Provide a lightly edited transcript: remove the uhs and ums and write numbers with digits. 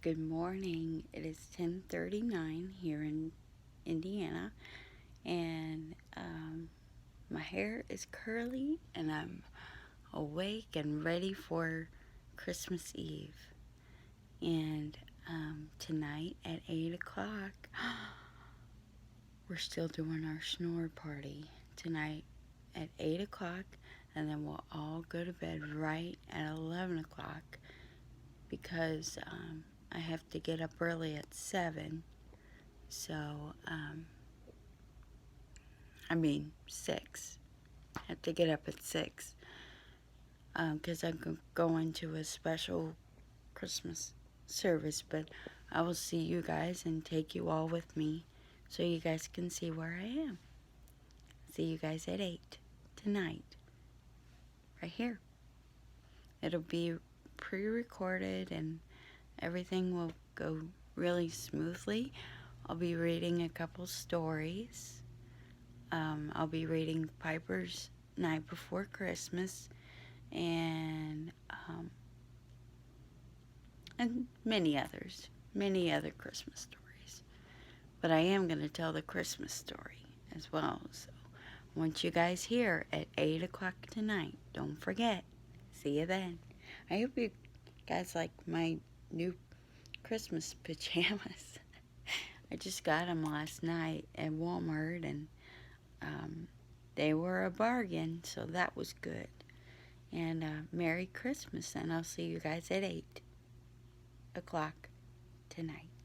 Good morning. It is 10:39 here in Indiana, and my hair is curly, and I'm awake and ready for Christmas Eve. And tonight at 8 o'clock, we're still doing our snore party tonight at 8 o'clock, and then we'll all go to bed right at 11 o'clock because I have to get up early at 7. So, 6. I have to get up at 6 because I'm going to a special Christmas service. But I will see you guys and take you all with me so you guys can see where I am. See you guys at 8 tonight, right here. It'll be pre-recorded and everything will go really smoothly. I'll be reading a couple stories. I'll be reading Piper's Night Before Christmas and many other Christmas stories. But I am going to tell the Christmas story as well. So I want you guys here at 8 o'clock tonight. Don't forget. See you then. I hope you guys like my new Christmas pajamas. I just got them last night at Walmart, and they were a bargain, so that was good. And Merry Christmas, and I'll see you guys at 8 o'clock tonight.